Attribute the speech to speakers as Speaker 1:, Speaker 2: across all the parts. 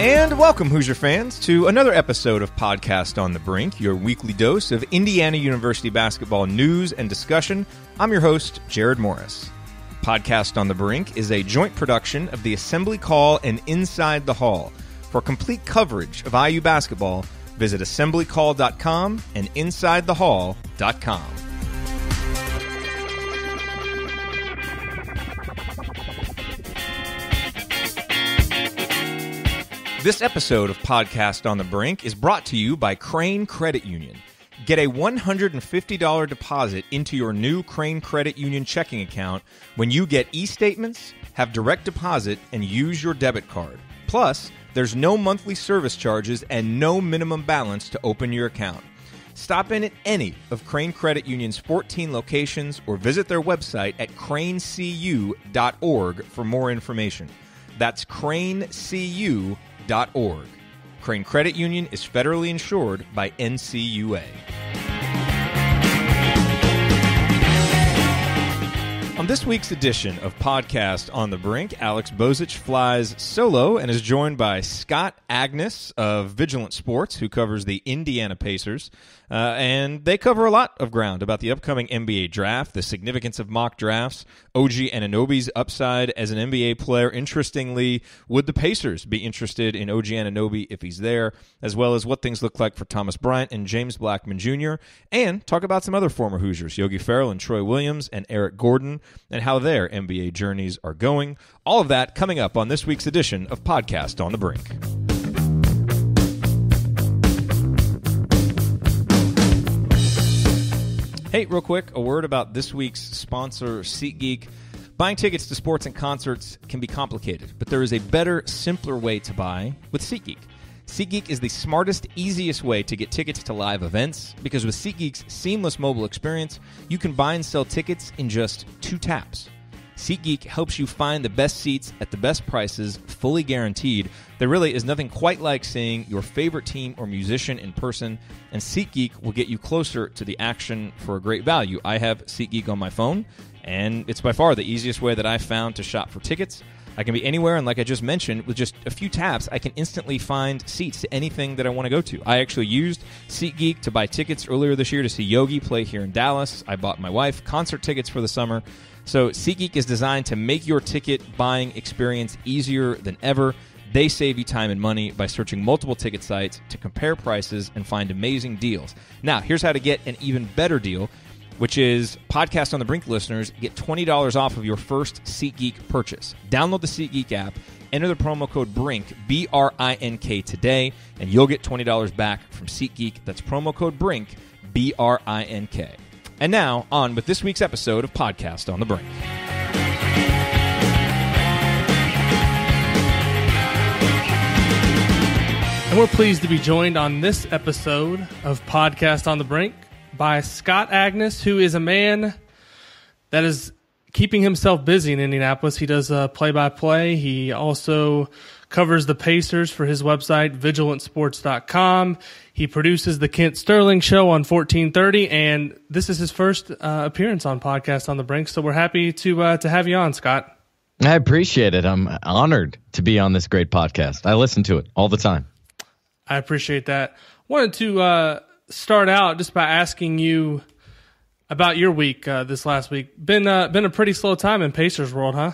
Speaker 1: And welcome, Hoosier fans, to another episode of Podcast on the Brink, your weekly dose of Indiana University basketball news and discussion. I'm your host, Jared Morris. Podcast on the Brink is a joint production of the Assembly Call and Inside the Hall. For complete coverage of IU basketball, visit assemblycall.com and insidethehall.com. This episode of Podcast on the Brink is brought to you by Crane Credit Union. Get a $150 deposit into your new Crane Credit Union checking account when you get e-statements, have direct deposit, and use your debit card. Plus, there's no monthly service charges and no minimum balance to open your account. Stop in at any of Crane Credit Union's 14 locations or visit their website at cranecu.org for more information. That's cranecu.org. Crane Credit Union is federally insured by NCUA. On this week's edition of Podcast on the Brink, Alex Bozich flies solo and is joined by Scott Agness of Vigilant Sports, who covers the Indiana Pacers. And they cover a lot of ground about the upcoming NBA draft, the significance of mock drafts, OG Anunoby's upside as an NBA player. Interestingly, would the Pacers be interested in OG Anunoby if he's there, as well as what things look like for Thomas Bryant and James Blackman Jr., and talk about some other former Hoosiers, Yogi Ferrell and Troy Williams and Eric Gordon, and how their NBA journeys are going. All of that coming up on this week's edition of Podcast on the Brink. Hey, real quick, a word about this week's sponsor, SeatGeek. Buying tickets to sports and concerts can be complicated, but there is a better, simpler way to buy with SeatGeek. SeatGeek is the smartest, easiest way to get tickets to live events, because with SeatGeek's seamless mobile experience, you can buy and sell tickets in just 2 taps. SeatGeek helps you find the best seats at the best prices, fully guaranteed. There really is nothing quite like seeing your favorite team or musician in person, and SeatGeek will get you closer to the action for a great value. I have SeatGeek on my phone, and it's by far the easiest way that I've found to shop for tickets. I can be anywhere, and like I just mentioned, with just a few taps, I can instantly find seats to anything that I want to go to. I actually used SeatGeek to buy tickets earlier this year to see Yogi play here in Dallas. I bought my wife concert tickets for the summer. So SeatGeek is designed to make your ticket buying experience easier than ever. They save you time and money by searching multiple ticket sites to compare prices and find amazing deals. Now, here's how to get an even better deal, which is Podcast on the Brink listeners get $20 off of your first SeatGeek purchase. Download the SeatGeek app, enter the promo code BRINK, B-R-I-N-K today, and you'll get $20 back from SeatGeek. That's promo code BRINK, B-R-I-N-K. And now, on with this week's episode of Podcast on the Brink.
Speaker 2: And we're pleased to be joined on this episode of Podcast on the Brink by Scott Agness, who is a man that is keeping himself busy in Indianapolis. He does play-by-play. He also covers the Pacers for his website, vigilantsports.com. He produces the Kent Sterling Show on 1430, and this is his first appearance on Podcast on the Brink, so we're happy to have you on, Scott.
Speaker 3: I appreciate it. I'm honored to be on this great podcast. I listen to it all the time.
Speaker 2: I appreciate that. Wanted to start out just by asking you about your week this last week. Been a pretty slow time in Pacers world, huh?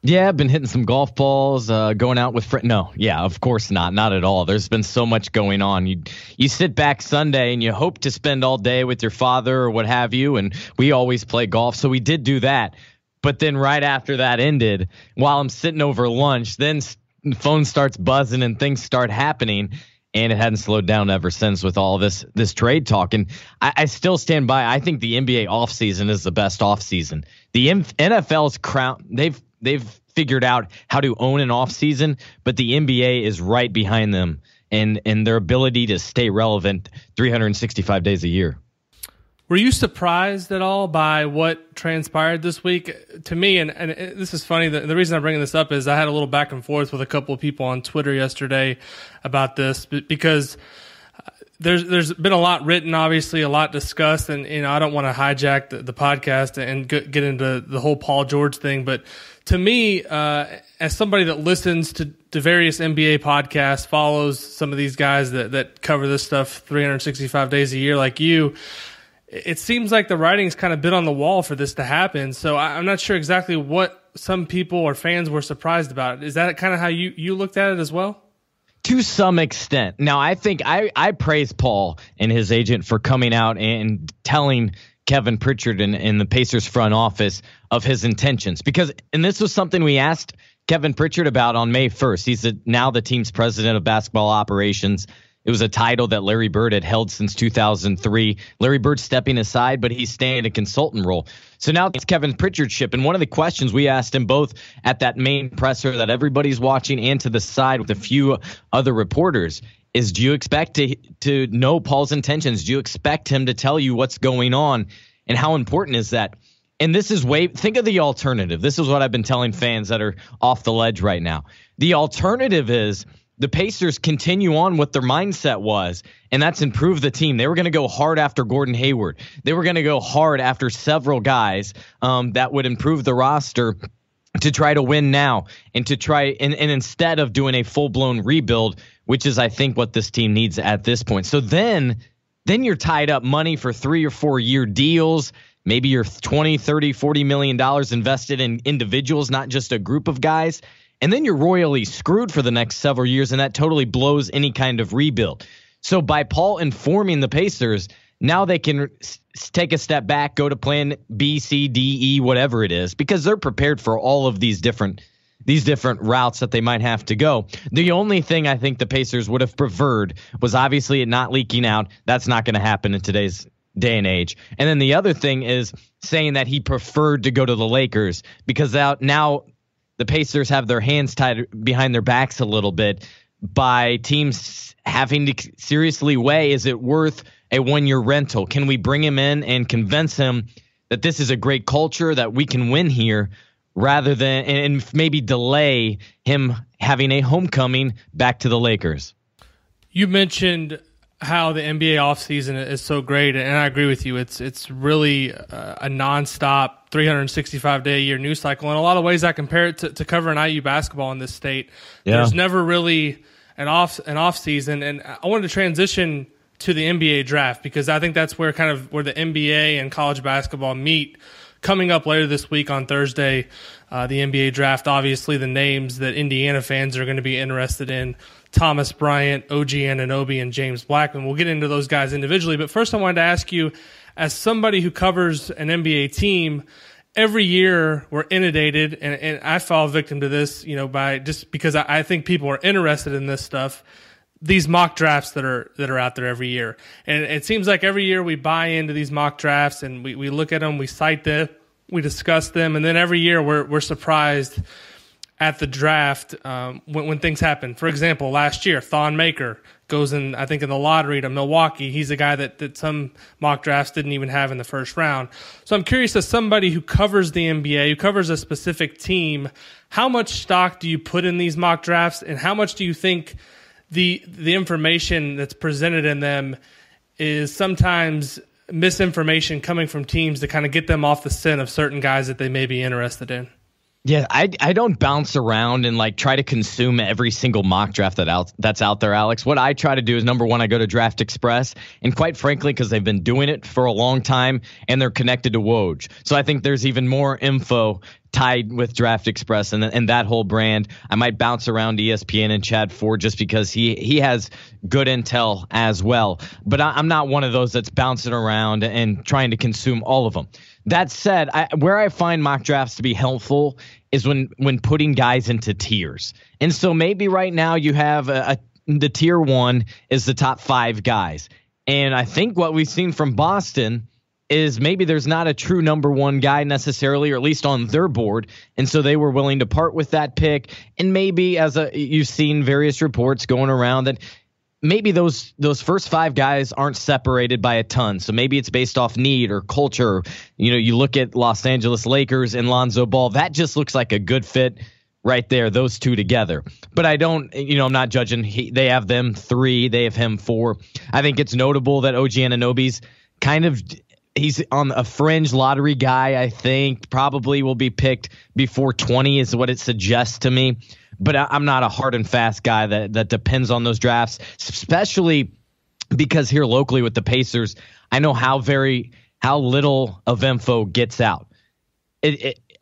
Speaker 3: Yeah, I've been hitting some golf balls, going out with friends. No, yeah, of course not at all. There's been so much going on. You sit back Sunday and you hope to spend all day with your father or what have you, and we always play golf, so we did do that. But then right after that ended, while I'm sitting over lunch, then the phone starts buzzing and things start happening. And it hadn't slowed down ever since with all this trade talk. And I still stand by. I think the NBA offseason is the best offseason. The NFL's crown, they've figured out how to own an offseason, but the NBA is right behind them and their ability to stay relevant 365 days a year.
Speaker 2: Were you surprised at all by what transpired this week? To me, and this is funny, the reason I'm bringing this up is I had a little back and forth with a couple of people on Twitter yesterday about this, because there's been a lot written, obviously, a lot discussed, and I don't want to hijack the podcast and get into the whole Paul George thing, but to me, as somebody that listens to various NBA podcasts, follows some of these guys that cover this stuff 365 days a year like you, it seems like the writing's kind of been on the wall for this to happen. So I'm not sure exactly what some people or fans were surprised about. Is that kind of how you looked at it as well?
Speaker 3: To some extent. Now, I think I praise Paul and his agent for coming out and telling Kevin Pritchard in the Pacers front office of his intentions, because, and this was something we asked Kevin Pritchard about on May 1st. He's now the team's president of basketball operations. It was a title that Larry Bird had held since 2003. Larry Bird stepping aside, but he's staying in a consultant role. So now it's Kevin Pritchard's ship. And one of the questions we asked him both at that main presser that everybody's watching and to the side with a few other reporters is, do you expect to know Paul's intentions? Do you expect him to tell you what's going on? And how important is that? And this is think of the alternative. This is what I've been telling fans that are off the ledge right now. The alternative is the Pacers continue on what their mindset was, and that's improve the team. They were going to go hard after Gordon Hayward. They were going to go hard after several guys that would improve the roster to try to win now, and to try and instead of doing a full-blown rebuild, which is, I think, what this team needs at this point. So then you're tied up money for 3 or 4 year deals. Maybe you're $20, $30, $40 million invested in individuals, not just a group of guys. And then you're royally screwed for the next several years, and that totally blows any kind of rebuild. So by Paul informing the Pacers, now they can take a step back, go to plan B, C, D, E, whatever it is, because they're prepared for all of these different routes that they might have to go. The only thing I think the Pacers would have preferred was obviously it not leaking out. That's not going to happen in today's day and age. And then the other thing is saying that he preferred to go to the Lakers, because now the Pacers have their hands tied behind their backs a little bit by teams having to seriously weigh, is it worth a 1-year rental? Can we bring him in and convince him that this is a great culture, that we can win here, rather than and maybe delay him having a homecoming back to the Lakers? You
Speaker 2: mentioned how the NBA offseason is so great, and I agree with you. It's really a nonstop 365-day-a-year news cycle. In a lot of ways, I compare it to covering IU basketball in this state. Yeah. There's never really an off season, and I wanted to transition to the NBA draft, because I think that's where the NBA and college basketball meet. Coming up later this week on Thursday, the NBA draft, obviously the names that Indiana fans are going to be interested in: Thomas Bryant, OG Anunoby, and James Blackman. We'll get into those guys individually, but first I wanted to ask you, as somebody who covers an NBA team, every year we're inundated, and I fall victim to this, by just because I think people are interested in this stuff, these mock drafts that are out there every year. And it seems like every year we buy into these mock drafts, and we look at them, we cite them, we discuss them, and then every year we're surprised at the draft when things happen. For example, last year, Thon Maker goes in the lottery to Milwaukee. He's a guy that some mock drafts didn't even have in the first round. So I'm curious, as somebody who covers the NBA, who covers a specific team, how much stock do you put in these mock drafts, and how much do you think the information that's presented in them is sometimes misinformation coming from teams to kind of get them off the scent of certain guys that they may be interested in?
Speaker 3: Yeah, I don't bounce around and try to consume every single mock draft that's out there, Alex. What I try to do is, number one, I go to Draft Express, and quite frankly, because they've been doing it for a long time and they're connected to Woj. So I think there's even more info tied with Draft Express and that whole brand. I might bounce around ESPN and Chad Ford just because he has good intel as well. But I'm not one of those that's bouncing around and trying to consume all of them. That said, where I find mock drafts to be helpful is when putting guys into tiers. And so maybe right now you have the tier 1 is the top 5 guys. And I think what we've seen from Boston is maybe there's not a true number 1 guy necessarily, or at least on their board. And so they were willing to part with that pick. And maybe you've seen various reports going around that maybe those first 5 guys aren't separated by a ton. So maybe it's based off need or culture. You look at Los Angeles Lakers and Lonzo Ball. That just looks like a good fit right there, those two together. But I don't, I'm not judging. They have them 3, they have him 4. I think it's notable that OG Anunoby's kind of He's on a fringe lottery guy, I think. Probably will be picked before 20 is what it suggests to me. But I'm not a hard and fast guy that depends on those drafts, especially because here locally with the Pacers, I know how little of info gets out.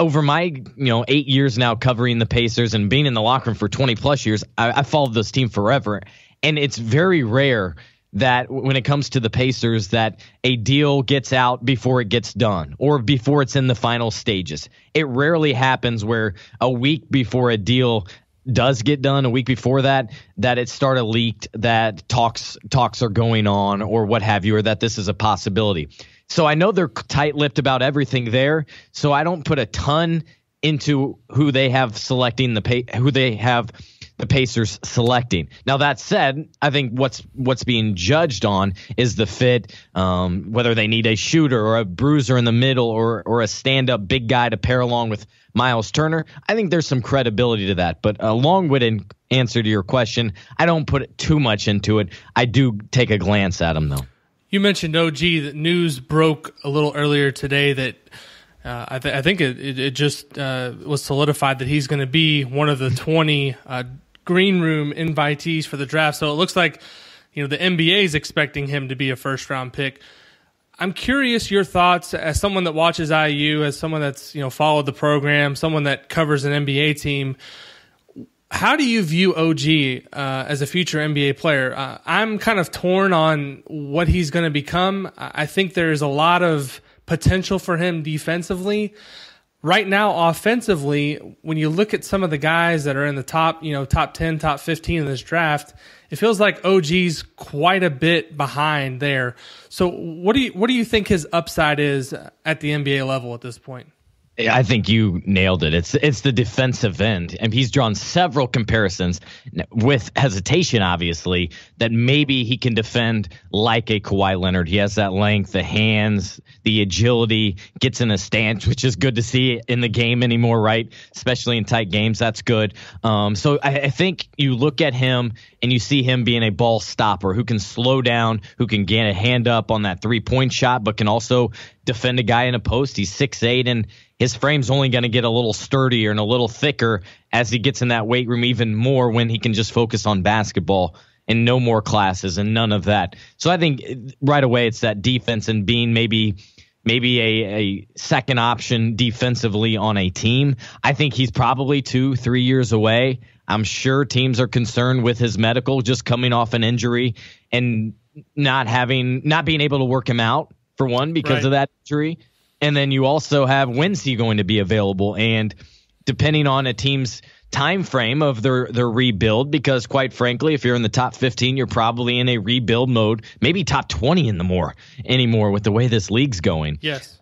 Speaker 3: Over my 8 years now covering the Pacers and being in the locker room for 20 plus years, I followed this team forever. And it's very rare that when it comes to the Pacers that a deal gets out before it gets done or before it's in the final stages. It rarely happens where a week before a deal does get done, a week before that it started leaked, that talks are going on or what have you, or that this is a possibility. So I know they're tight-lipped about everything there, so I don't put a ton into who they have the Pacers selecting. Now that said, I think what's being judged on is the fit, whether they need a shooter or a bruiser in the middle or a stand-up big guy to pair along with Miles Turner. I think there's some credibility to that. But a long-winded answer to your question, I don't put too much into it. I do take a glance at him, though.
Speaker 2: You mentioned OG. That news broke a little earlier today that I think it just was solidified that he's going to be one of the 20 green room invitees for the draft. So it looks like the NBA is expecting him to be a first-round pick. I'm curious your thoughts as someone that watches IU, as someone that's followed the program, someone that covers an NBA team. How do you view OG as a future NBA player? I'm kind of torn on what he's going to become. I think there's a lot of potential for him defensively. Right now, offensively, when you look at some of the guys that are in the top 10, top 15 in this draft, it feels like OG's quite a bit behind there. So what do you think his upside is at the NBA level at this point?
Speaker 3: I think you nailed it. It's the defensive end, and he's drawn several comparisons with hesitation, obviously, that maybe he can defend like a Kawhi Leonard. He has that length, the hands, the agility, gets in a stance, which is good to see in the game anymore, right? Especially in tight games, that's good. So I think you look at him and you see him being a ball stopper who can slow down, who can get a hand up on that three-point shot, but can also defend a guy in a post. He's 6'8", and his frame's only going to get a little sturdier and a little thicker as he gets in that weight room even more when he can just focus on basketball and no more classes and none of that. So I think right away it's that defense and being maybe a second option defensively on a team. I think he's probably 2-3 years away. I'm sure teams are concerned with his medical, just coming off an injury and not being able to work him out, for one, because of that injury. And then you also have, when's he going to be available? And depending on a team's time frame of their rebuild, because quite frankly, if you're in the top 15, you're probably in a rebuild mode, maybe top 20 anymore with the way this league's going.
Speaker 2: Yes.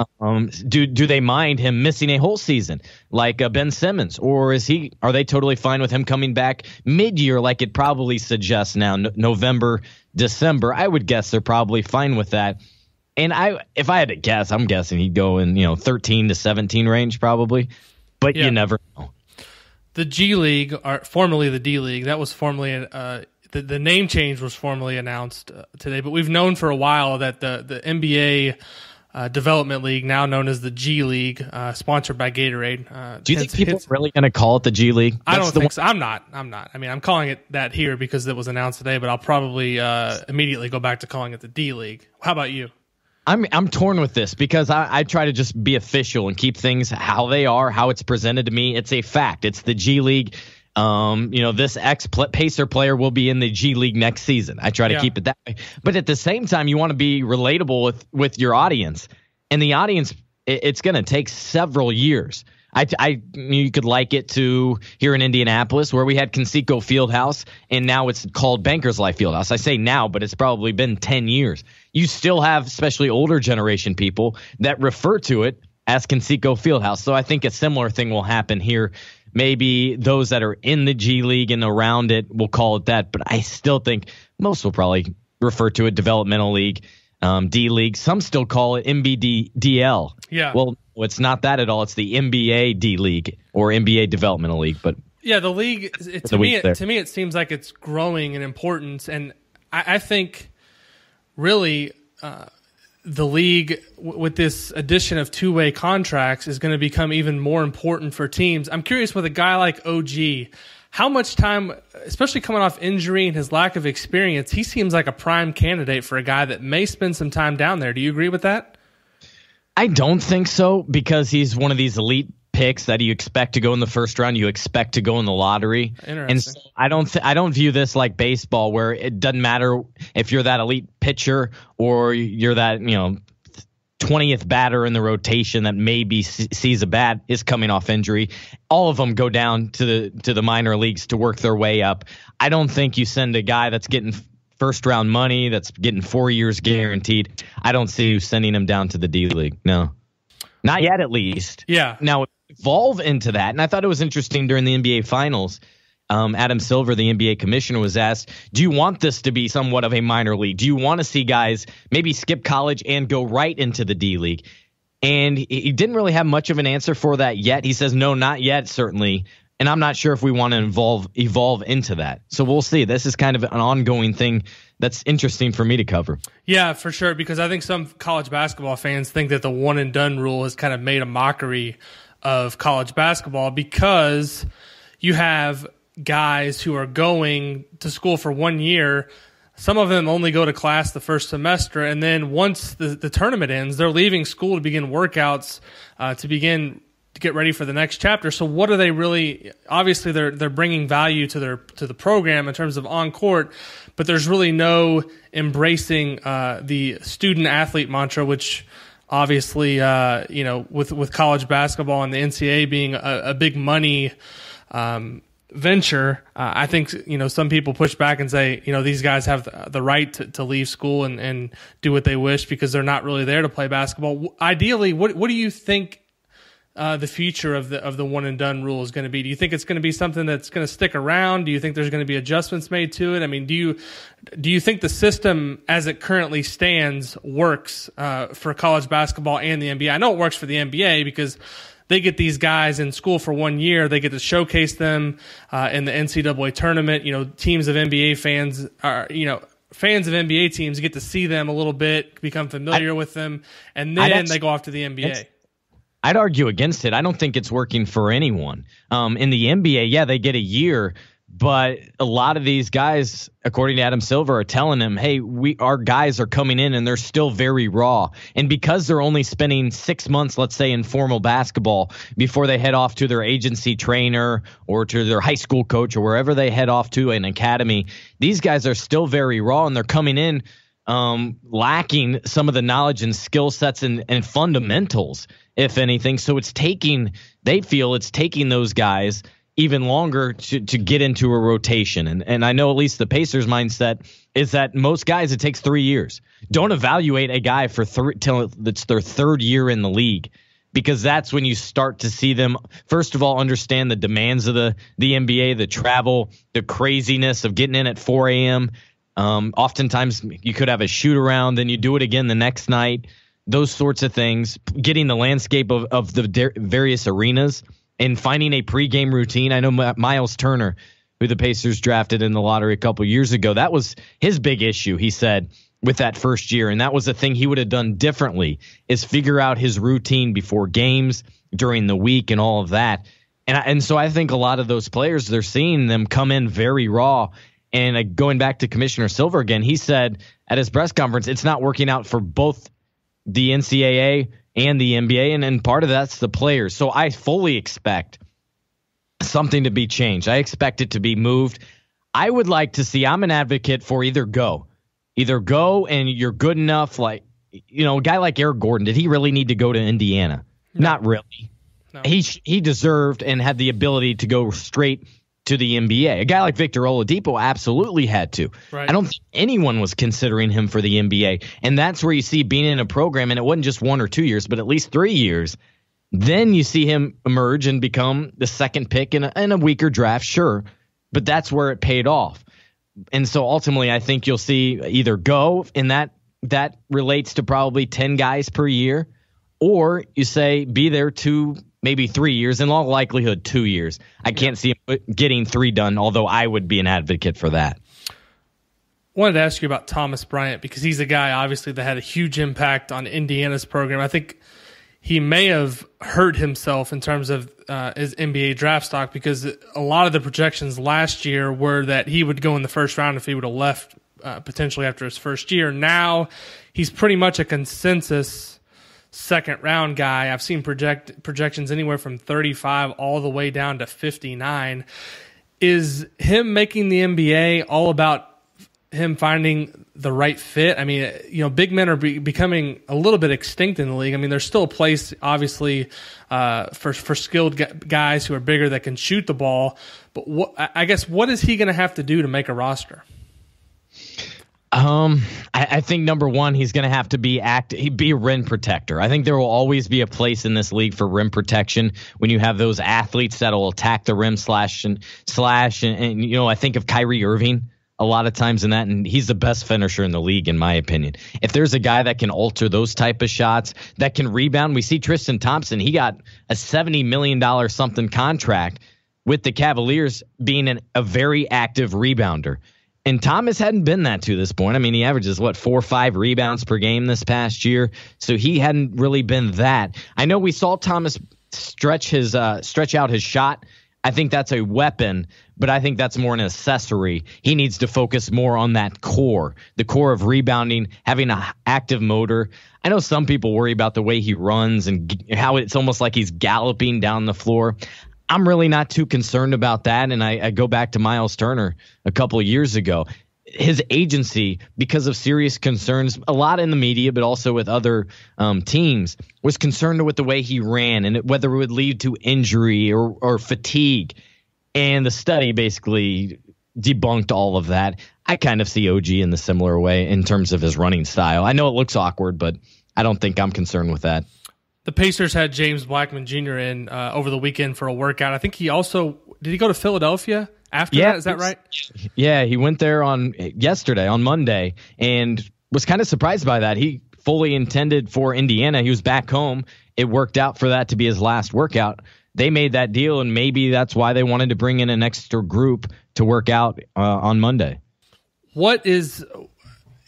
Speaker 3: Do they mind him missing a whole season like Ben Simmons, or are they totally fine with him coming back mid-year like it probably suggests now, November, December? I would guess they're probably fine with that. And if I had to guess, I'm guessing he'd go in 13 to 17 range probably, but you never know.
Speaker 2: The G League, or formerly the D League, that was formerly the name change was formally announced today. But we've known for a while that the NBA Development League, now known as the G League, sponsored by Gatorade.
Speaker 3: Do you think people are really going to call it the G League?
Speaker 2: I don't think so. I'm not. I mean, I'm calling it that here because it was announced today, but I'll probably immediately go back to calling it the D League. How about you?
Speaker 3: I'm torn with this because I try to just be official and keep things how they are, how it's presented to me. It's a fact. It's the G League. This Pacer player will be in the G League next season. I try to keep it that way. But at the same time, you want to be relatable with your audience. And the audience, it's going to take several years. You could like it to here in Indianapolis where we had Conseco Fieldhouse and now it's called Bankers Life Fieldhouse. I say now, but it's probably been 10 years. You still have especially older generation people that refer to it as Conseco Fieldhouse. So I think a similar thing will happen here. Maybe those that are in the G League and around it will call it that, but I still think most will probably refer to it Developmental League, D League. Some still call it NBDL.
Speaker 2: Yeah.
Speaker 3: Well, it's not that at all. It's the NBA D League or NBA Developmental League. But
Speaker 2: yeah, the league to me it seems like it's growing in importance, and I think really the league with this addition of two-way contracts is going to become even more important for teams. I'm curious with a guy like OG, how much time, especially coming off injury and his lack of experience, he seems like a prime candidate for a guy that may spend some time down there. Do you agree with that?
Speaker 3: I don't think so, because he's one of these elite picks that you expect to go in the first round, you expect to go in the lottery. And so I don't view this like baseball, where it doesn't matter if you're that elite pitcher or you're that 20th batter in the rotation that maybe sees a bat, is coming off injury. All of them go down to the minor leagues to work their way up. I don't think you send a guy that's getting first round money, that's getting 4 years guaranteed. I don't see you sending him down to the D League. No, not yet, at least.
Speaker 2: Yeah.
Speaker 3: Now evolve into that. And I thought it was interesting during the NBA Finals. Adam Silver, the NBA commissioner, was asked, do you want this to be somewhat of a minor league? Do you want to see guys maybe skip college and go right into the D League? And he didn't really have much of an answer for that yet. He says, no, not yet, certainly. And I'm not sure if we want to evolve into that. So we'll see. This is kind of an ongoing thing that's interesting for me to cover.
Speaker 2: Yeah, for sure, because I think some college basketball fans think that the one and done rule has kind of made a mockery of college basketball, because you have guys who are going to school for 1 year. Some of them only go to class the first semester, and then once the tournament ends, they're leaving school to begin workouts, to get ready for the next chapter. So what are they really? Obviously, they're bringing value to the program in terms of on court, but there's really no embracing the student athlete mantra, which obviously, with college basketball and the NCAA being a big money venture, I think some people push back and say these guys have the right to leave school and do what they wish because they're not really there to play basketball. Ideally, what do you think the future of the one and done rule is going to be? Do you think it's going to be something that's going to stick around? Do you think there's going to be adjustments made to it? I mean, do you think the system as it currently stands works for college basketball and the NBA? I know it works for the NBA because they get these guys in school for 1 year. They get to showcase them in the NCAA tournament. Teams of NBA fans are, fans of NBA teams get to see them a little bit, become familiar with them, and then they go off to the NBA.
Speaker 3: I'd argue against it. I don't think it's working for anyone. In the NBA, yeah, they get a year, but a lot of these guys, according to Adam Silver, are telling him, hey, our guys are coming in and they're still very raw. And because they're only spending 6 months, let's say, in formal basketball before they head off to their agency trainer or to their high school coach or wherever they head off to an academy, these guys are still very raw, and they're coming in lacking some of the knowledge and skill sets and fundamentals, if anything. So they feel it's taking those guys even longer to get into a rotation. And I know at least the Pacers' mindset is that most guys, it takes 3 years. Don't evaluate a guy for till it's their third year in the league, because that's when you start to see them, first of all, understand the demands of the NBA, the travel, the craziness of getting in at 4 a.m. Oftentimes you could have a shoot around, then you do it again the next night. Those sorts of things, getting the landscape of the various arenas and finding a pregame routine. I know Miles Turner, who the Pacers drafted in the lottery a couple years ago, that was his big issue, he said, with that first year. And that was the thing he would have done differently, is figure out his routine before games, during the week, and all of that. And so I think a lot of those players, they're seeing them come in very raw. And going back to Commissioner Silver again, he said at his press conference, it's not working out for both the NCAA and the NBA, and part of that's the players. So I fully expect something to be changed. I expect it to be moved. I would like to see, I'm an advocate for either go and you're good enough. Like, a guy like Eric Gordon, did he really need to go to Indiana? No. Not really. No. He deserved and had the ability to go straight to the NBA. A guy like Victor Oladipo absolutely had to. Right. I don't think anyone was considering him for the NBA. And that's where you see being in a program, and it wasn't just 1 or 2 years, but at least 3 years. Then you see him emerge and become the second pick in a weaker draft, sure. But that's where it paid off. And so ultimately, I think you'll see either go, and that relates to probably 10 guys per year, or you say be there 2, maybe 3 years, in all likelihood 2 years. I can't see him getting 3 done, although I would be an advocate for that.
Speaker 2: wanted to ask you about Thomas Bryant because he's a guy, obviously, that had a huge impact on Indiana's program. I think he may have hurt himself in terms of his NBA draft stock because a lot of the projections last year were that he would go in the first round if he would have left potentially after his first year. Now he's pretty much a consensus second-round guy. I've seen projections anywhere from 35 all the way down to 59. Is him making the NBA all about him finding the right fit? I mean, big men are becoming a little bit extinct in the league. I mean, there's still a place, obviously, for skilled guys who are bigger that can shoot the ball. But what is he going to have to do to make a roster?
Speaker 3: I think number one, he's going to have to be a rim protector. I think there will always be a place in this league for rim protection when you have those athletes that will attack the rim slash. And I think of Kyrie Irving a lot of times in that, and he's the best finisher in the league, in my opinion. If there's a guy that can alter those type of shots, that can rebound, we see Tristan Thompson. He got a $70 million something contract with the Cavaliers being a very active rebounder. And Thomas hadn't been that to this point. I mean, he averages, 4 or 5 rebounds per game this past year. So he hadn't really been that. I know we saw Thomas stretch out his shot. I think that's a weapon, but I think that's more an accessory. He needs to focus more on that core, the core of rebounding, having an active motor. I know some people worry about the way he runs and how it's almost like he's galloping down the floor. I'm really not too concerned about that, and I go back to Miles Turner a couple of years ago. His agency, because of serious concerns, a lot in the media, but also with other teams, was concerned with the way he ran and whether it would lead to injury or fatigue. And the study basically debunked all of that. I kind of see OG in the similar way in terms of his running style. I know it looks awkward, but I don't think I'm concerned with that.
Speaker 2: The Pacers had James Blackman Jr. in over the weekend for a workout. I think he also – did he go to Philadelphia after that? Is that right?
Speaker 3: Yeah, he went there on Monday, and was kind of surprised by that. He fully intended for Indiana. He was back home. It worked out for that to be his last workout. They made that deal, and maybe that's why they wanted to bring in an extra group to work out on Monday.
Speaker 2: What is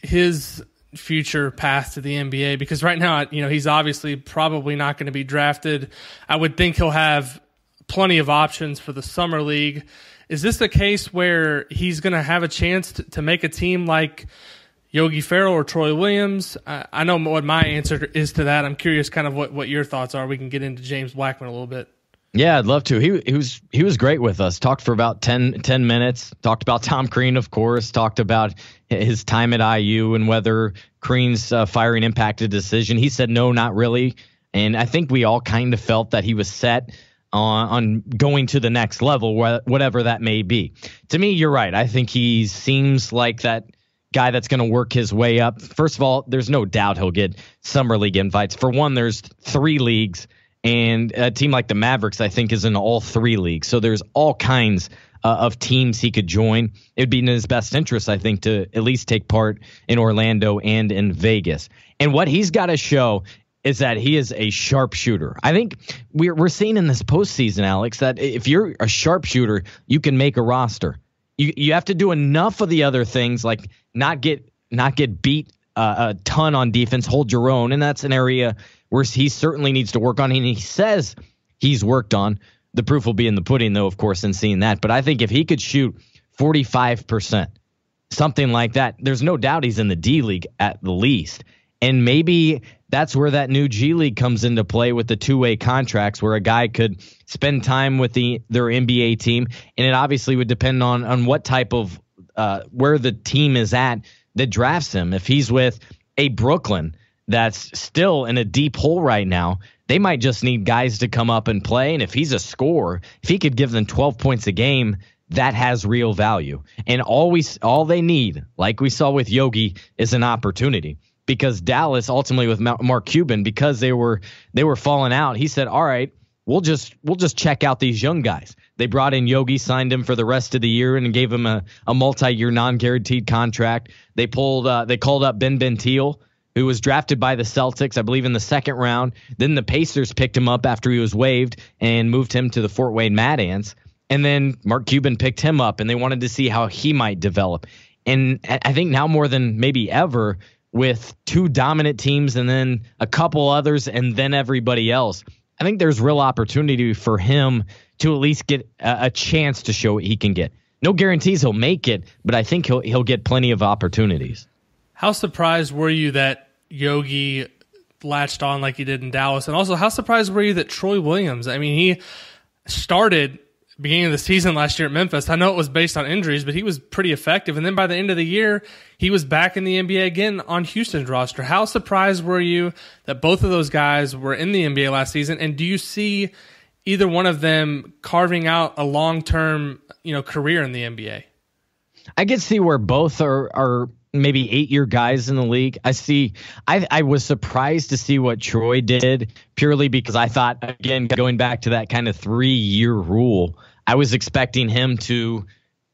Speaker 2: his future path to the NBA? Because right now, he's obviously probably not going to be drafted. I would think he'll have plenty of options for the summer league. Is this the case where he's going to have a chance to make a team like Yogi Ferrell or Troy Williams? I know what my answer is to that. I'm curious kind of what your thoughts are. We can get into James Blackman a little bit.
Speaker 3: Yeah, I'd love to. He was great with us. Talked for about 10 minutes. Talked about Tom Crean, of course. Talked about his time at IU and whether Crean's firing impacted the decision. He said no, not really. And I think we all kind of felt that he was set on going to the next level, whatever that may be. To me, you're right. I think he seems like that guy that's going to work his way up. First of all, there's no doubt he'll get summer league invites. For one, there's 3 leagues. And a team like the Mavericks, I think, is in all 3 leagues. So there's all kinds of teams he could join. It would be in his best interest, I think, to at least take part in Orlando and in Vegas. And what he's got to show is that he is a sharpshooter. I think we're seeing in this postseason, Alex, that if you're a sharpshooter, you can make a roster. You have to do enough of the other things, like not get beat a ton on defense, hold your own, and that's an area where he certainly needs to work on, and he says he's worked on. The proof will be in the pudding, though, of course, in seeing that. But I think if he could shoot 45%, something like that, there's no doubt he's in the D League at the least. And maybe that's where that new G League comes into play with the 2-way contracts, where a guy could spend time with their NBA team, and it obviously would depend on what type of where the team is at that drafts him. If he's with a Brooklyn that's still in a deep hole right now, they might just need guys to come up and play. And if he's a scorer, if he could give them 12 points a game, that has real value. And all they need, like we saw with Yogi, is an opportunity. Because Dallas, ultimately with Mark Cuban, because they were falling out, he said, all right, we'll just check out these young guys. They brought in Yogi, signed him for the rest of the year, and gave him a multi-year non-guaranteed contract. They called up Ben Bentil, who was drafted by the Celtics, I believe, in the 2nd round. Then the Pacers picked him up after he was waived and moved him to the Fort Wayne Mad Ants. And then Mark Cuban picked him up, and they wanted to see how he might develop. And I think now more than maybe ever, with two dominant teams and then a couple others and then everybody else, I think there's real opportunity for him to at least get a chance to show what he can get. No guarantees he'll make it, but I think he'll get plenty of opportunities.
Speaker 2: How surprised were you that Yogi latched on like he did in Dallas? And also, how surprised were you that Troy Williams, I mean, he started beginning of the season last year at Memphis. I know it was based on injuries, but he was pretty effective. And then by the end of the year, he was back in the NBA again on Houston's roster. How surprised were you that both of those guys were in the NBA last season? And do you see either one of them carving out a long-term, career in the NBA?
Speaker 3: I could see where both are maybe 8-year guys in the league. I was surprised to see what Troy did, purely because I thought, again, going back to that kind of 3-year rule, I was expecting him to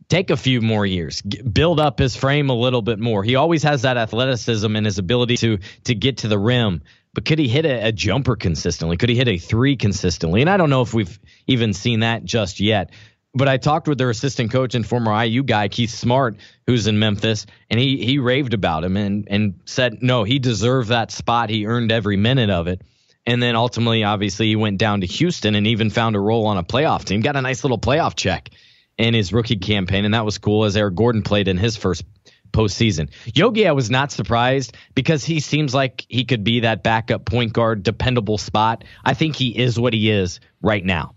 Speaker 3: take a few more years, build up his frame a little bit more. He always has that athleticism and his ability to get to the rim. But could he hit a jumper consistently? Could he hit a 3 consistently? And I don't know if we've even seen that just yet. But I talked with their assistant coach and former IU guy, Keith Smart, who's in Memphis, and he raved about him and said, no, he deserved that spot. He earned every minute of it. And then ultimately, obviously, he went down to Houston and even found a role on a playoff team. Got a nice little playoff check in his rookie campaign, and that was cool, as Eric Gordon played in his first postseason. Yogi, I was not surprised because he seems like he could be that backup point guard, dependable spot. I think he is what he is right now.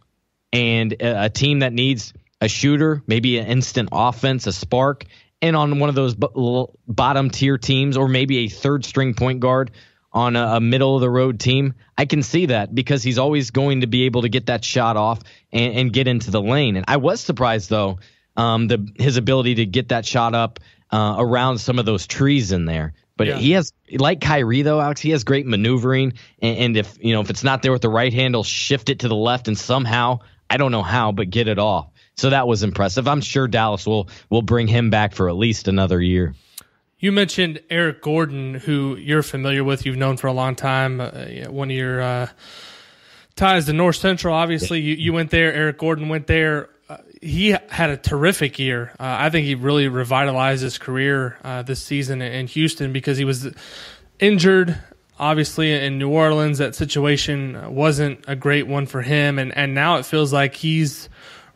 Speaker 3: And a team that needs a shooter, maybe an instant offense, a spark, and on one of those bottom tier teams, or maybe a third string point guard on a middle of the road team, I can see that because he's always going to be able to get that shot off and get into the lane. And I was surprised, though, his ability to get that shot up around some of those trees in there. But He has, like Kyrie, though, Alex, he has great maneuvering. And if it's not there with the right hand, he'll shift it to the left and somehow, I don't know how, but get it off. So that was impressive. I'm sure Dallas will bring him back for at least another year.
Speaker 2: You mentioned Eric Gordon, who you're familiar with, you've known for a long time. One of your ties to North Central, obviously. You went there. Eric Gordon went there. He had a terrific year. I think he really revitalized his career this season in Houston because he was injured. Obviously, in New Orleans, that situation wasn't a great one for him, and now it feels like he's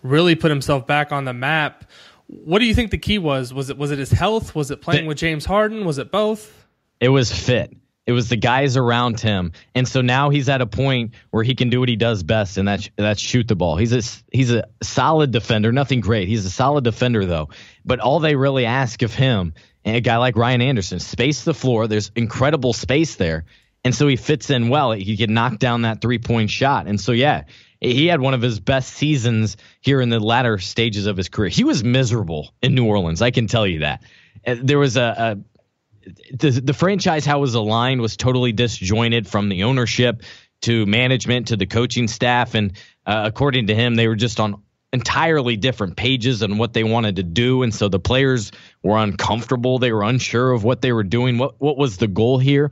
Speaker 2: really put himself back on the map. What do you think the key was? Was it his health? Was it playing with James Harden? Was it both? It
Speaker 3: was fit. It was the guys around him, and so now he's at a point where he can do what he does best, and that's shoot the ball. He's a solid defender, nothing great. He's a solid defender though, but all they really ask of him, and a guy like Ryan Anderson, space the floor. There's incredible space there, and so he fits in well. He can knock down that 3-point shot, and so he had one of his best seasons here in the latter stages of his career. He was miserable in New Orleans, I can tell you that. There was the franchise, how it was aligned, was totally disjointed from the ownership to management to the coaching staff. And according to him, they were just on entirely different pages on what they wanted to do. And so the players were uncomfortable. They were unsure of what they were doing. What was the goal here?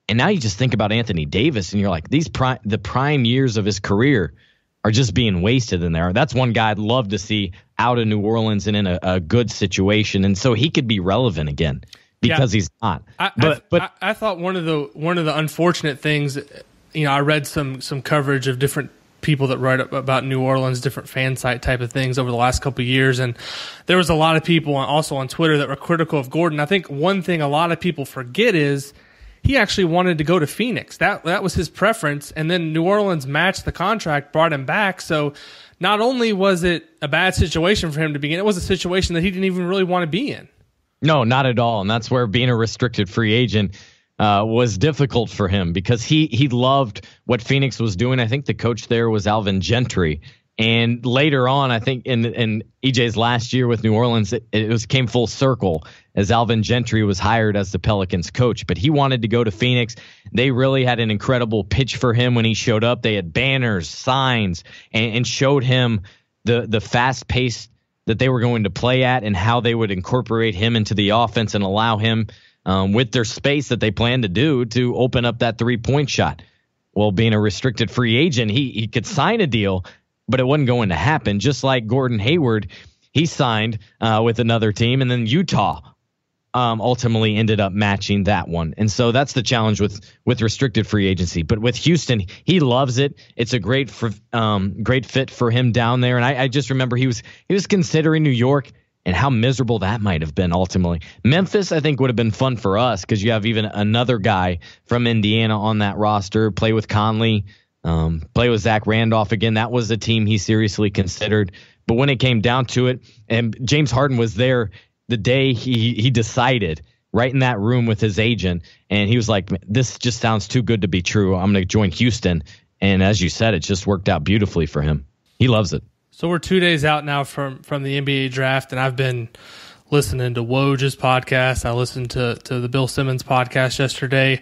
Speaker 3: And now you just think about Anthony Davis and you're like, the prime years of his career are just being wasted in there. That's one guy I'd love to see out of New Orleans and in a good situation. And so he could be relevant again. Because he's not.
Speaker 2: I thought one of the unfortunate things, I read some coverage of different people that write about New Orleans, different fan site type of things over the last couple of years, and there was a lot of people also on Twitter that were critical of Gordon. I think one thing a lot of people forget is he actually wanted to go to Phoenix. That was his preference, and then New Orleans matched the contract, brought him back. So not only was it a bad situation for him to begin, it was a situation that he didn't even really want to be in.
Speaker 3: No, not at all. And that's where being a restricted free agent was difficult for him because he loved what Phoenix was doing. I think the coach there was Alvin Gentry. And later on, I think in EJ's last year with New Orleans, it came full circle as Alvin Gentry was hired as the Pelicans coach. But he wanted to go to Phoenix. They really had an incredible pitch for him when he showed up. They had banners, signs, and showed him the fast-paced that they were going to play at and how they would incorporate him into the offense and allow him with their space that they planned to do to open up that 3-point shot. Well, being a restricted free agent, he could sign a deal, but it wasn't going to happen. Just like Gordon Hayward, he signed with another team, and then Utah ultimately ended up matching that one. And so that's the challenge with restricted free agency. But with Houston, he loves it. It's a great fit for him down there. And I just remember he was considering New York and how miserable that might have been ultimately. Memphis, I think, would have been fun for us because you have even another guy from Indiana on that roster, play with Conley, play with Zach Randolph. Again, that was a team he seriously considered. But when it came down to it, and James Harden was there the day he decided, right in that room with his agent, and he was like, this just sounds too good to be true. I'm going to join Houston. And as you said, it just worked out beautifully for him. He loves it. So
Speaker 2: we're 2 days out now from the NBA draft, and I've been listening to Woj's podcast. I listened to the Bill Simmons podcast yesterday.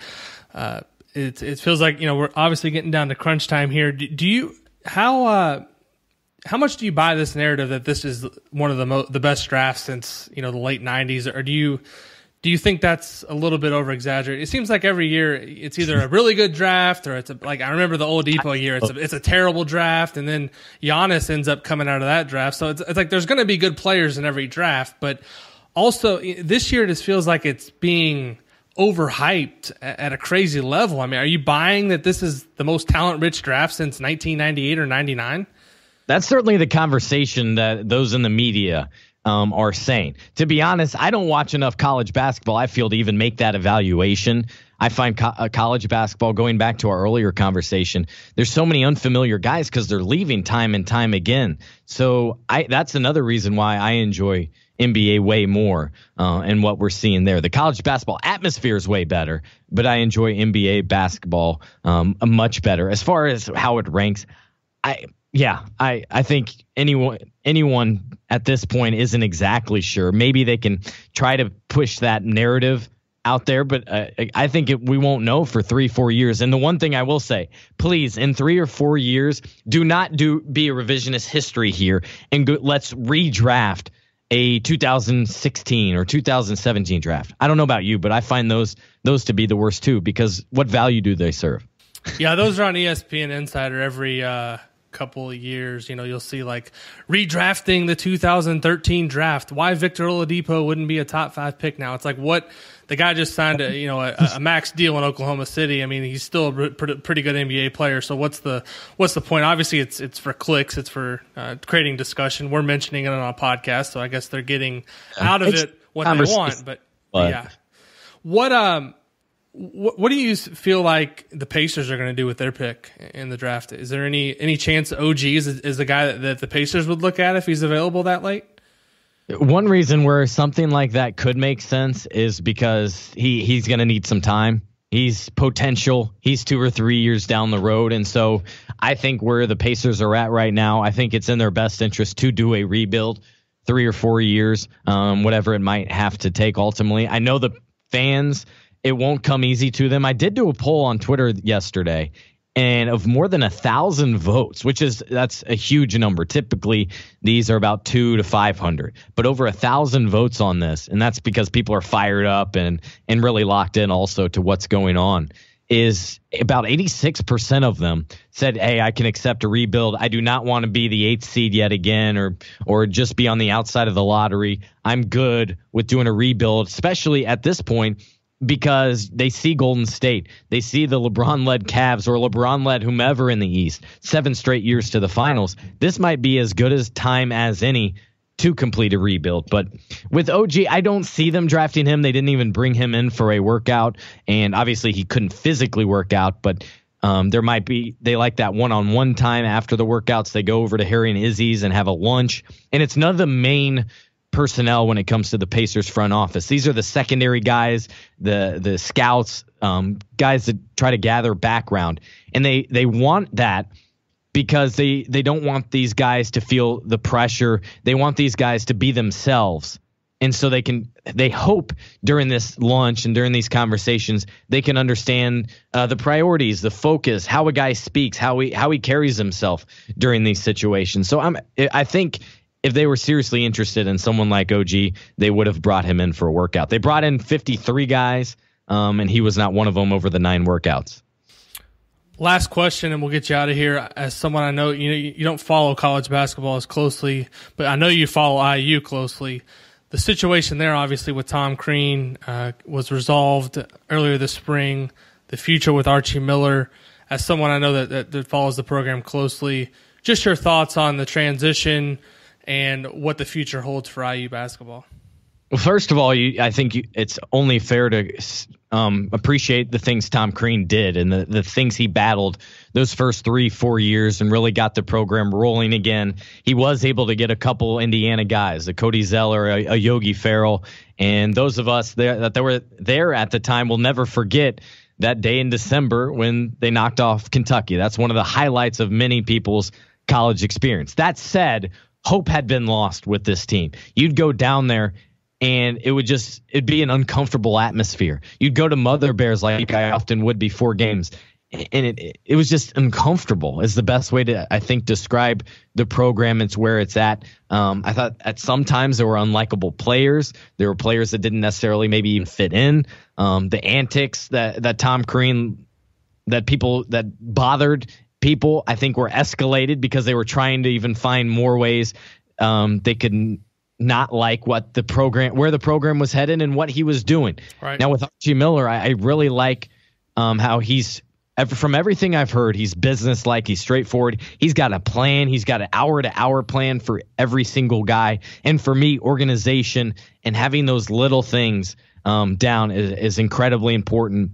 Speaker 2: It feels like, we're obviously getting down to crunch time here. How much do you buy this narrative that this is one of the best drafts since the late 90s, or do you think that's a little bit over exaggerated? It seems like every year it's either a really good draft or it's like I remember the Oladipo year. It's a terrible draft, and then Giannis ends up coming out of that draft. So it's like there's going to be good players in every draft, but also this year it just feels like it's being overhyped at a crazy level. I mean, are you buying that this is the most talent-rich draft since 1998 or 99?
Speaker 3: That's certainly the conversation that those in the media are saying. To be honest, I don't watch enough college basketball, I feel, to even make that evaluation. I find college basketball, going back to our earlier conversation, there's so many unfamiliar guys because they're leaving time and time again. So that's another reason why I enjoy NBA way more and what we're seeing there. The college basketball atmosphere is way better, but I enjoy NBA basketball much better. As far as how it ranks, I think anyone at this point isn't exactly sure. Maybe they can try to push that narrative out there, but I think we won't know for 3-4 years. And the one thing I will say, please, in 3 or 4 years, do not be a revisionist history here and let's redraft a 2016 or 2017 draft. I don't know about you, but I find those to be the worst too, because what value do they serve?
Speaker 2: Yeah, those are on ESPN Insider every couple of years. You'll see like redrafting the 2013 draft. Why Victor Oladipo wouldn't be a top 5 pick now? It's like, what, the guy just signed a max deal in Oklahoma City. I mean, he's still a pretty good NBA player. So what's the point? Obviously, it's for clicks. It's for creating discussion. We're mentioning it on a podcast, so I guess they're getting out of it what they want. But yeah, what do you feel like the Pacers are going to do with their pick in the draft? Is there any chance OG is the guy that the Pacers would look at if he's available that late?
Speaker 3: One reason where something like that could make sense is because he's going to need some time. He's potential. He's 2 or 3 years down the road. And so I think where the Pacers are at right now, I think it's in their best interest to do a rebuild, 3 or 4 years, whatever it might have to take ultimately. I know the fans, it won't come easy to them. I did do a poll on Twitter yesterday, and of more than 1,000 votes, that's a huge number. Typically, these are about 200 to 500, but over 1,000 votes on this, and that's because people are fired up and really locked in also to what's going on. Is about 86% of them said, "Hey, I can accept a rebuild. I do not want to be the 8th seed yet again, or just be on the outside of the lottery. I'm good with doing a rebuild," especially at this point, because they see Golden State. They see the LeBron-led Cavs or LeBron-led whomever in the East, 7 straight years to the finals. This might be as good as time as any to complete a rebuild. But with OG, I don't see them drafting him. They didn't even bring him in for a workout, and obviously he couldn't physically work out, but they like that one-on-one time after the workouts. They go over to Harry and Izzy's and have a lunch, and it's none of the main personnel when it comes to the Pacers front office. These are the secondary guys, the scouts, guys that try to gather background, and they want that because they don't want these guys to feel the pressure. They want these guys to be themselves, and so they hope during this lunch and during these conversations they can understand the priorities, the focus, how a guy speaks, how he carries himself during these situations. So I think if they were seriously interested in someone like OG, they would have brought him in for a workout. They brought in 53 guys, and he was not one of them over the 9 workouts.
Speaker 2: Last question, and we'll get you out of here. As someone I know, you don't follow college basketball as closely, but I know you follow IU closely. the situation there, obviously, with Tom Crean was resolved earlier this spring. The future with Archie Miller, as someone I know that follows the program closely, just your thoughts on the transition and what the future holds for IU basketball.
Speaker 3: Well, first of all, I think it's only fair to appreciate the things Tom Crean did and the things he battled those first 3-4 years and really got the program rolling again. He was able to get a couple Indiana guys, a Cody Zeller, a Yogi Ferrell, and those of us that were there at the time will never forget that day in December when they knocked off Kentucky. That's one of the highlights of many people's college experience. That said, hope had been lost with this team. You'd go down there and it'd be an uncomfortable atmosphere. You'd go to Mother Bears like I often would before games, and it was just uncomfortable is the best way to, I think, describe the program. It's where it's at. I thought at some times there were unlikable players. There were players that didn't necessarily maybe even fit in. The antics that Tom Crean, that bothered people, I think were escalated because they were trying to even find more ways they could not like where the program was headed and what he was doing.
Speaker 2: Right.
Speaker 3: Now with Archie Miller, I really like how from everything I've heard, he's business-like, he's straightforward. He's got a plan. He's got an hour-to-hour plan for every single guy. And for me, organization and having those little things down is incredibly important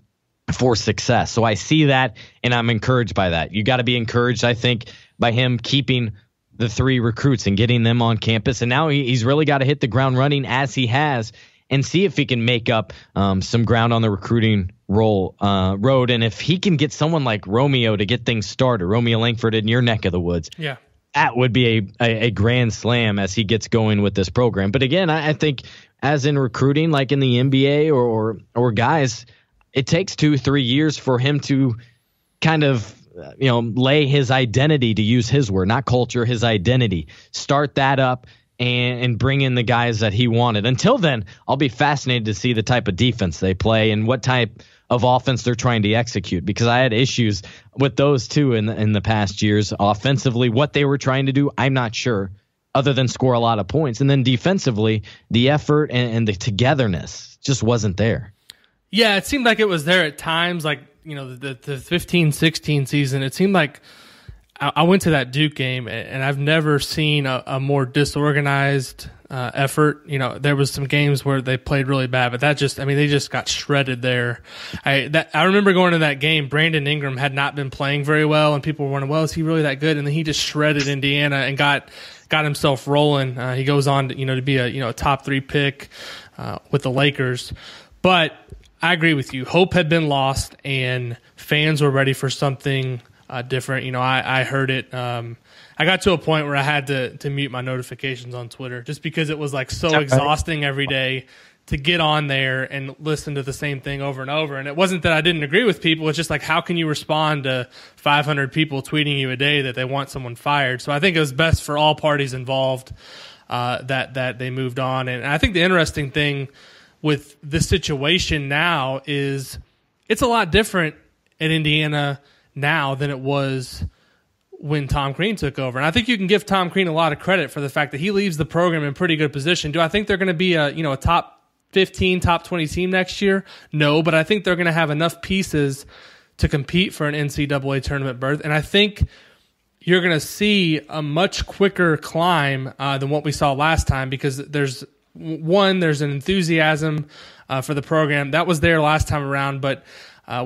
Speaker 3: for success. So I see that, and I'm encouraged by that. You got to be encouraged, I think, by him keeping the 3 recruits and getting them on campus. And now he's really got to hit the ground running as he has and see if he can make up some ground on the recruiting road. And if he can get someone like Romeo to get things started, Romeo Langford in your neck of the woods,
Speaker 2: yeah,
Speaker 3: that would be a grand slam as he gets going with this program. But again, I think as in recruiting, like in the NBA or guys, it takes 2-3 years for him to kind of lay his identity, to use his word, not culture, his identity, start that up and bring in the guys that he wanted. Until then, I'll be fascinated to see the type of defense they play and what type of offense they're trying to execute, because I had issues with those two in the past years. Offensively, what they were trying to do, I'm not sure, other than score a lot of points. And then defensively, the effort and the togetherness just wasn't there.
Speaker 2: Yeah, it seemed like it was there at times, like the 15-16 season. It seemed like I went to that Duke game, and I've never seen a more disorganized effort. There was some games where they played really bad, but they just got shredded there. I remember going to that game. Brandon Ingram had not been playing very well, and people were wondering, well, is he really that good? And then he just shredded Indiana and got himself rolling. He goes on to be a top 3 pick with the Lakers, but I agree with you. Hope had been lost, and fans were ready for something different. I heard it. I got to a point where I had to mute my notifications on Twitter just because it was like so exhausting every day to get on there and listen to the same thing over and over. And it wasn't that I didn't agree with people. It's just like, how can you respond to 500 people tweeting you a day that they want someone fired? So I think it was best for all parties involved that they moved on. And I think the interesting thing with this situation now is it's a lot different at Indiana now than it was when Tom Crean took over. And I think you can give Tom Crean a lot of credit for the fact that he leaves the program in pretty good position. Do I think they're going to be a top 15, top 20 team next year? No, but I think they're going to have enough pieces to compete for an NCAA tournament berth. And I think you're going to see a much quicker climb than what we saw last time, because there's an enthusiasm for the program that was there last time around, but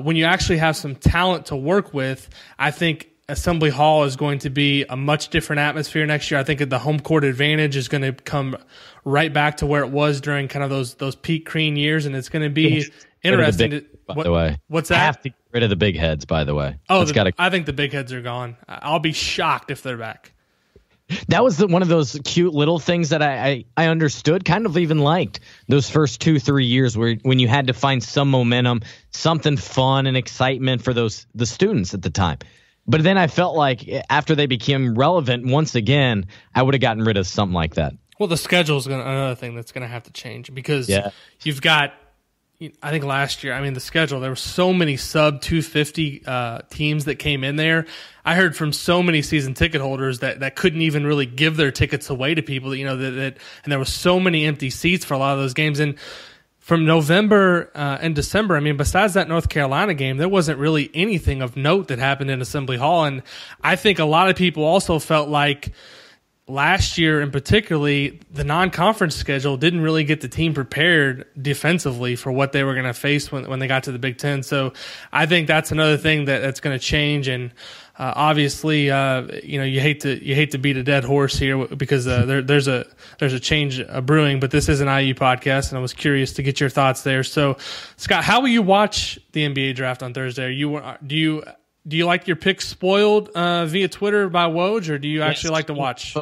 Speaker 2: when you actually have some talent to work with, I think Assembly Hall is going to be a much different atmosphere next year. I think the home court advantage is going to come right back to where it was during kind of those peak Crean years, and it's going to be interesting.
Speaker 3: By the way,
Speaker 2: what's that?
Speaker 3: Have to get rid of the big heads. By the way,
Speaker 2: I think the big heads are gone. I'll be shocked if they're back.
Speaker 3: That was one of those cute little things that I understood, kind of even liked those first 2-3 years when you had to find some momentum, something fun and excitement for the students at the time. But then I felt like after they became relevant once again, I would have gotten rid of something like that.
Speaker 2: Well, the schedule is another thing that's going to have to change, because you've got I think last year, I mean, the schedule, there were so many sub 250 teams that came in there. I heard from so many season ticket holders that couldn't even really give their tickets away to people, and there were so many empty seats for a lot of those games. And from November and December, I mean, besides that North Carolina game, there wasn't really anything of note that happened in Assembly Hall. And I think a lot of people also felt like last year, and particularly the non-conference schedule, didn't really get the team prepared defensively for what they were going to face when they got to the Big Ten. So I think that's another thing that's going to change. And obviously, you hate to beat a dead horse here because there's a change brewing. But this is an IU podcast, and I was curious to get your thoughts there. So, Scott, how will you watch the NBA draft on Thursday? Do you like your picks spoiled via Twitter by Woj, or do you actually like to watch?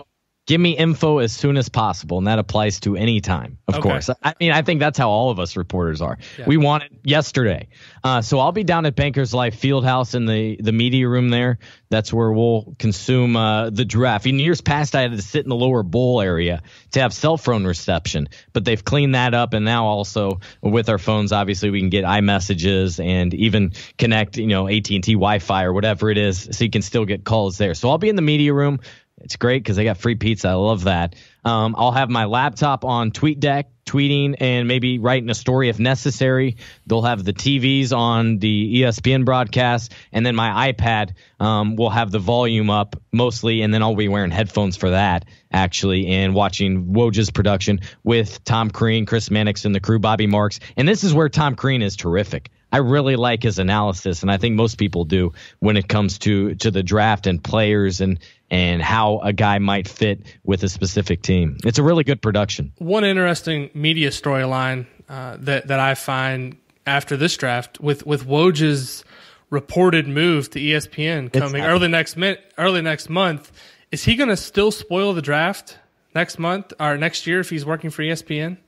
Speaker 3: Give me info as soon as possible, and that applies to any time, of course. I mean, I think that's how all of us reporters are. Yeah. We want it yesterday. So I'll be down at Bankers Life Fieldhouse in the media room there. That's where we'll consume the draft. In years past, I had to sit in the lower bowl area to have cell phone reception, but they've cleaned that up, and now also with our phones, obviously, we can get iMessages and even connect, AT&T Wi-Fi or whatever it is, so you can still get calls there. So I'll be in the media room. It's great because they got free pizza. I love that. I'll have my laptop on TweetDeck, tweeting and maybe writing a story if necessary. They'll have the TVs on the ESPN broadcast, and then my iPad will have the volume up mostly, and then I'll be wearing headphones for that, actually, and watching Woj's production with Tom Crean, Chris Mannix, and the crew, Bobby Marks. And this is where Tom Crean is terrific. I really like his analysis, and I think most people do when it comes to the draft and players and how a guy might fit with a specific team. It's a really good production.
Speaker 2: One interesting media storyline that I find after this draft with Woj's reported move to ESPN coming early next month, is he going to still spoil the draft next month or next year if he's working for ESPN?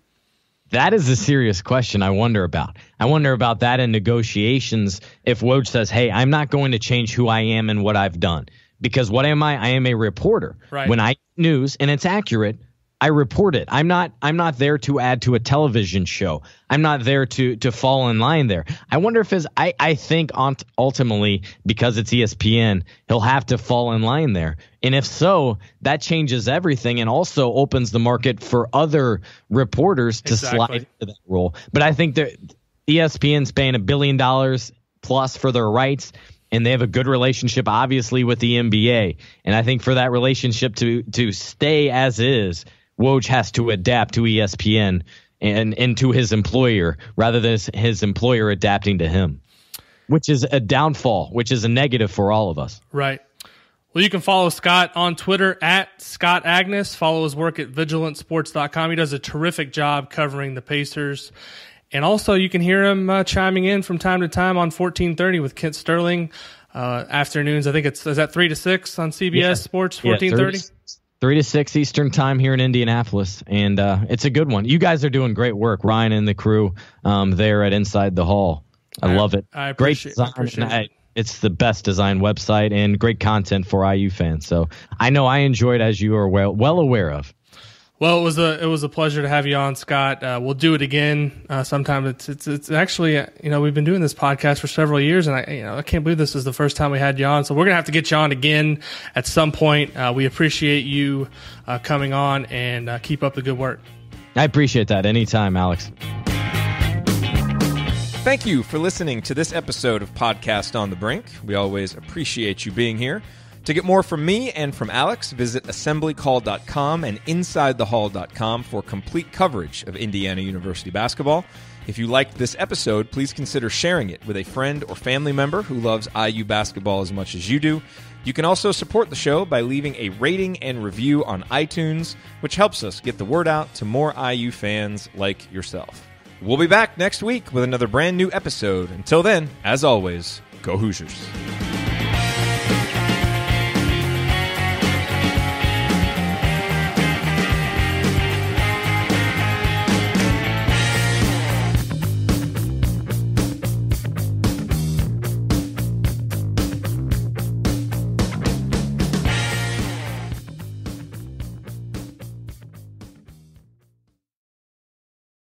Speaker 3: That is a serious question I wonder about. I wonder about that in negotiations if Woj says, hey, I'm not going to change who I am and what I've done. Because what am I? I am a reporter. Right. When I news and it's accurate, I report it. I'm not there to add to a television show. I'm not there to fall in line there. I wonder if I think ultimately, because it's ESPN, he'll have to fall in line there. And if so, that changes everything and also opens the market for other reporters to slide into that role. But I think that ESPN's paying $1 billion plus for their rights, and they have a good relationship, obviously, with the NBA. And I think for that relationship to stay as is, Woj has to adapt to ESPN and to his employer rather than his employer adapting to him, which is a downfall, which is a negative for all of us.
Speaker 2: Right. Well, you can follow Scott on Twitter at Scott Agness. Follow his work at vigilantsports.com. He does a terrific job covering the Pacers. And also you can hear him chiming in from time to time on 1430 with Kent Sterling afternoons. I think is that 3 to 6 on CBS Sports, 1430?
Speaker 3: 3 to 6 Eastern time here in Indianapolis, and it's a good one. You guys are doing great work, Ryan and the crew there at Inside the Hall. I love it.
Speaker 2: I appreciate,
Speaker 3: great design. It's the best designed website and great content for IU fans. So I know I enjoyed, as you are well aware of.
Speaker 2: Well, it was a pleasure to have you on, Scott. We'll do it again sometime. It's actually we've been doing this podcast for several years, and I can't believe this is the first time we had you on. So we're gonna have to get you on again at some point. We appreciate you coming on, and keep up the good work.
Speaker 3: I appreciate that. Anytime, Alex.
Speaker 1: Thank you for listening to this episode of Podcast on the Brink. We always appreciate you being here. To get more from me and from Alex, visit assemblycall.com and insidethehall.com for complete coverage of Indiana University basketball. If you liked this episode, please consider sharing it with a friend or family member who loves IU basketball as much as you do. You can also support the show by leaving a rating and review on iTunes, which helps us get the word out to more IU fans like yourself. We'll be back next week with another brand new episode. Until then, as always, go Hoosiers.